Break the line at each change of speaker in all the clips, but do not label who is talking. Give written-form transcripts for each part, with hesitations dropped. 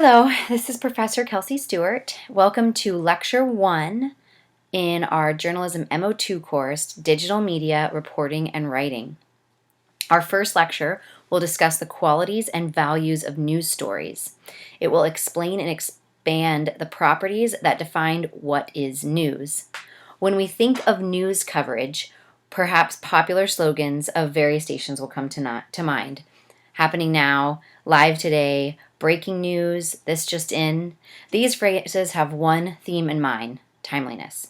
Hello, this is Professor Kelsey Stewart. Welcome to Lecture 1 in our Journalism M02 course, Digital Media, Reporting, and Writing. Our first lecture will discuss the qualities and values of news stories. It will explain and expand the properties that define what is news. When we think of news coverage, perhaps popular slogans of various stations will come to mind. Happening now, live today, breaking news, this just in. These phrases have one theme in mind: timeliness.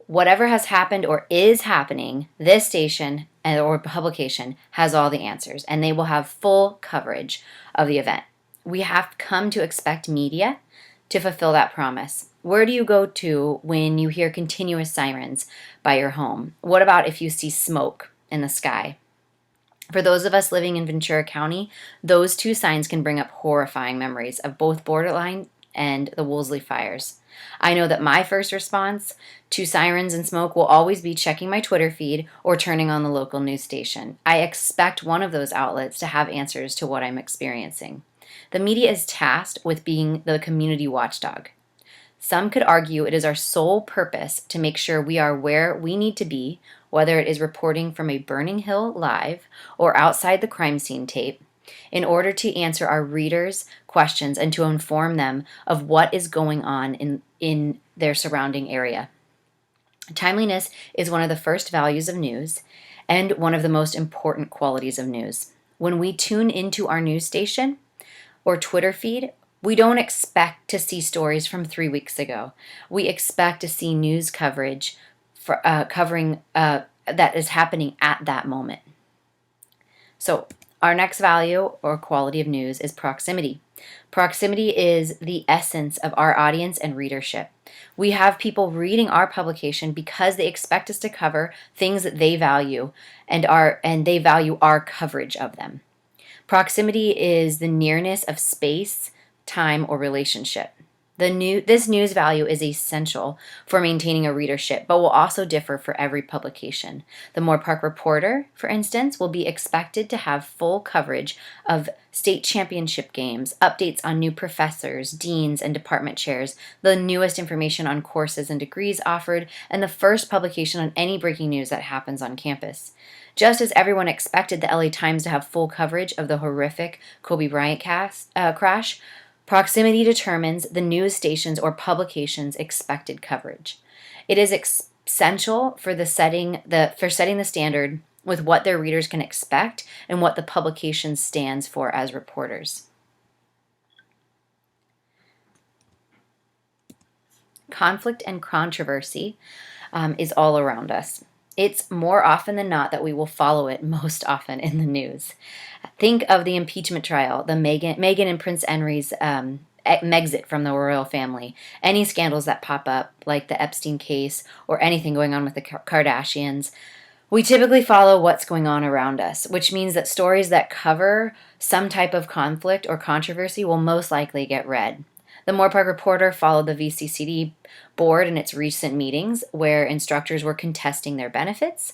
Whatever has happened or is happening, this station or publication has all the answers, and they will have full coverage of the event. We have come to expect media to fulfill that promise. Where do you go to when you hear continuous sirens by your home? What about if you see smoke in the sky? For those of us living in Ventura County, those two signs can bring up horrifying memories of both Borderline and the Woolsey fires. I know that my first response to sirens and smoke will always be checking my Twitter feed or turning on the local news station. I expect one of those outlets to have answers to what I'm experiencing. The media is tasked with being the community watchdog. Some could argue it is our sole purpose to make sure we are where we need to be, whether it is reporting from a burning hill live or outside the crime scene tape, in order to answer our readers' questions and to inform them of what is going on in their surrounding area. Timeliness is one of the first values of news and one of the most important qualities of news. When we tune into our news station or Twitter feed, we don't expect to see stories from 3 weeks ago. We expect to see news coverage covering that is happening at that moment. So our next value or quality of news is proximity. Proximity is the essence of our audience and readership. We have people reading our publication because they expect us to cover things that they value and they value our coverage of them. Proximity is the nearness of space, time, or relationship. This news value is essential for maintaining a readership, but will also differ for every publication. The Moore Park Reporter, for instance, will be expected to have full coverage of state championship games, updates on new professors, deans, and department chairs, the newest information on courses and degrees offered, and the first publication on any breaking news that happens on campus. Just as everyone expected the LA Times to have full coverage of the horrific Kobe Bryant crash, proximity determines the news station's or publication's expected coverage. It is essential for setting the standard with what their readers can expect and what the publication stands for as reporters. Conflict and controversy is all around us. It's more often than not that we will follow it most often in the news. Think of the impeachment trial, the Meghan and Prince Henry's exit from the royal family, any scandals that pop up, like the Epstein case or anything going on with the Kardashians. We typically follow what's going on around us, which means that stories that cover some type of conflict or controversy will most likely get read. The Moore Park Reporter followed the VCCD board in its recent meetings, where instructors were contesting their benefits.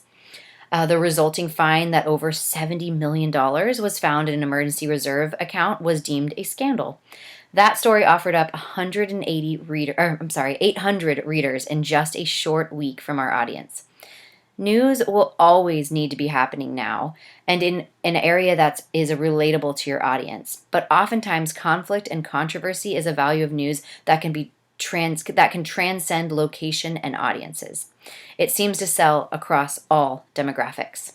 The resulting fine that over $70 million was found in an emergency reserve account was deemed a scandal. That story offered up 800 readers in just a short week from our audience. News will always need to be happening now and in an area that is relatable to your audience. But oftentimes, conflict and controversy is a value of news that can transcend location and audiences. It seems to sell across all demographics.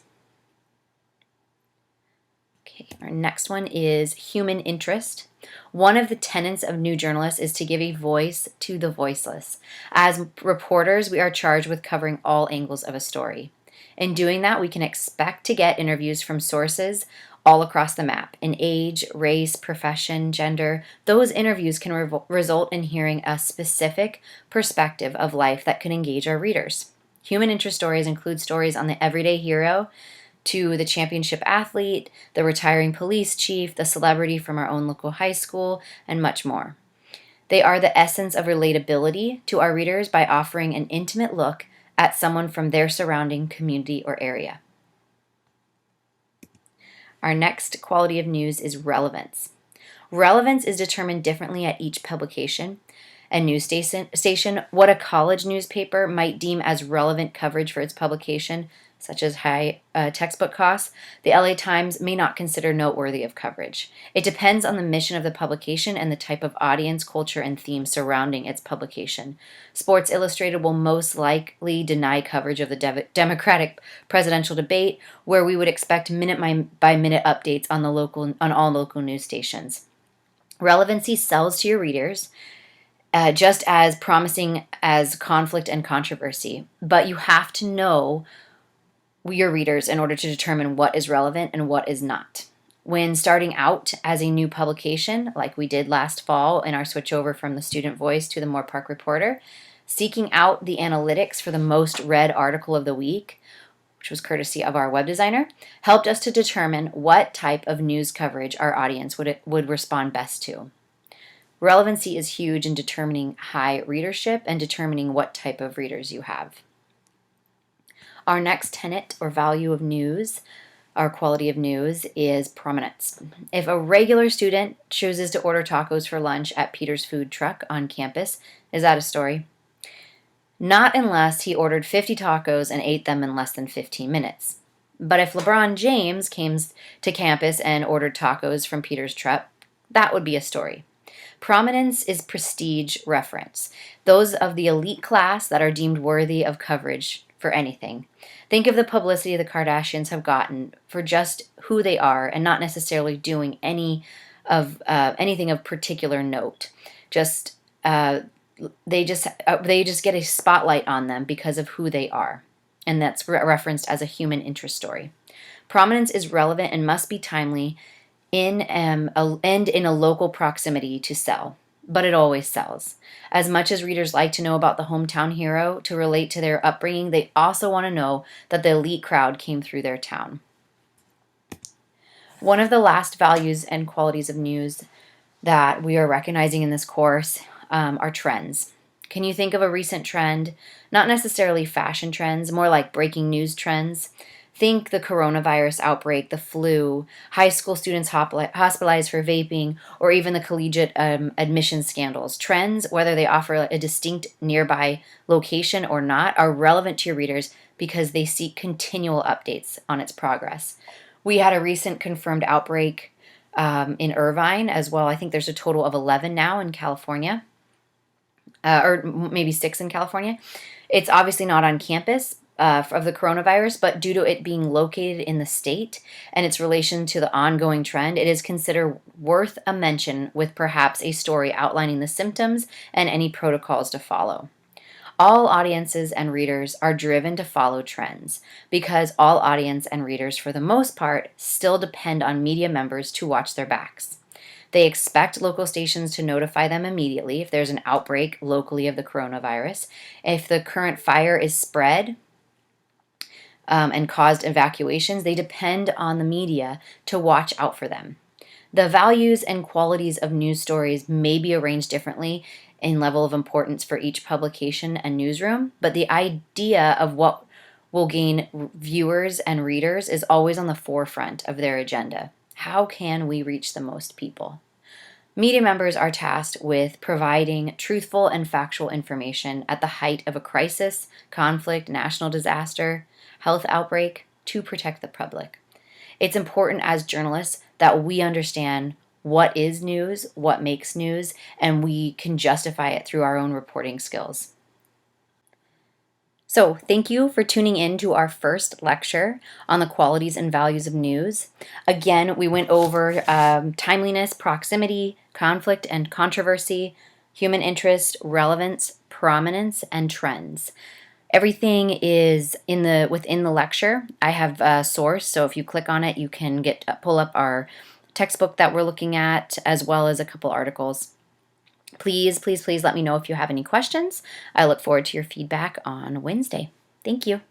Okay, our next one is human interest. One of the tenets of new journalists is to give a voice to the voiceless. As reporters, we are charged with covering all angles of a story. In doing that, we can expect to get interviews from sources all across the map in age, race, profession, gender. Those interviews can result in hearing a specific perspective of life that can engage our readers. Human interest stories include stories on the everyday hero, to the championship athlete, the retiring police chief, the celebrity from our own local high school, and much more. They are the essence of relatability to our readers by offering an intimate look at someone from their surrounding community or area. Our next quality of news is relevance. Relevance is determined differently at each publication and news station. What a college newspaper might deem as relevant coverage for its publication, such as high textbook costs, the LA Times may not consider noteworthy of coverage. It depends on the mission of the publication and the type of audience, culture, and theme surrounding its publication. Sports Illustrated will most likely deny coverage of the Democratic presidential debate, where we would expect minute-by-minute updates on all local news stations. Relevancy sells to your readers, just as promising as conflict and controversy, but you have to know your readers in order to determine what is relevant and what is not. When starting out as a new publication, like we did last fall in our switchover from the Student Voice to the Moorpark Reporter, seeking out the analytics for the most read article of the week, which was courtesy of our web designer, helped us to determine what type of news coverage our audience would respond best to. Relevancy is huge in determining high readership and determining what type of readers you have. Our next tenet or value of news, our quality of news, is prominence. If a regular student chooses to order tacos for lunch at Peter's food truck on campus, is that a story? Not unless he ordered 50 tacos and ate them in less than 15 minutes. But if LeBron James came to campus and ordered tacos from Peter's truck, that would be a story. Prominence is prestige reference, those of the elite class that are deemed worthy of coverage for anything. Think of the publicity the Kardashians have gotten for just who they are and not necessarily doing anything of particular note. They just get a spotlight on them because of who they are, and that's referenced as a human interest story. Prominence is relevant and must be timely and in a local proximity to sell, but it always sells. As much as readers like to know about the hometown hero to relate to their upbringing, they also want to know that the elite crowd came through their town. One of the last values and qualities of news that we are recognizing in this course are trends. Can you think of a recent trend? Not necessarily fashion trends, more like breaking news trends. Think the coronavirus outbreak, the flu, high school students hospitalized for vaping, or even the collegiate admission scandals. Trends, whether they offer a distinct nearby location or not, are relevant to your readers because they seek continual updates on its progress. We had a recent confirmed outbreak in Irvine as well. I think there's a total of 11 now in California, or maybe 6 in California. It's obviously not on campus of the coronavirus, but due to it being located in the state and its relation to the ongoing trend, it is considered worth a mention with perhaps a story outlining the symptoms and any protocols to follow. All audiences and readers are driven to follow trends because all audience and readers, for the most part, still depend on media members to watch their backs. They expect local stations to notify them immediately if there's an outbreak locally of the coronavirus. If the current fire is spread and caused evacuations, they depend on the media to watch out for them. The values and qualities of news stories may be arranged differently in level of importance for each publication and newsroom, but the idea of what will gain viewers and readers is always on the forefront of their agenda. How can we reach the most people? Media members are tasked with providing truthful and factual information at the height of a crisis, conflict, national disaster, health outbreak to protect the public. It's important as journalists that we understand what is news, what makes news, and we can justify it through our own reporting skills. So, thank you for tuning in to our first lecture on the qualities and values of news. Again, we went over timeliness, proximity, conflict and controversy, human interest, relevance, prominence, and trends. Everything is within the lecture. I have a source, so if you click on it, you can pull up our textbook that we're looking at, as well as a couple articles. Please, please, please let me know if you have any questions. I look forward to your feedback on Wednesday. Thank you.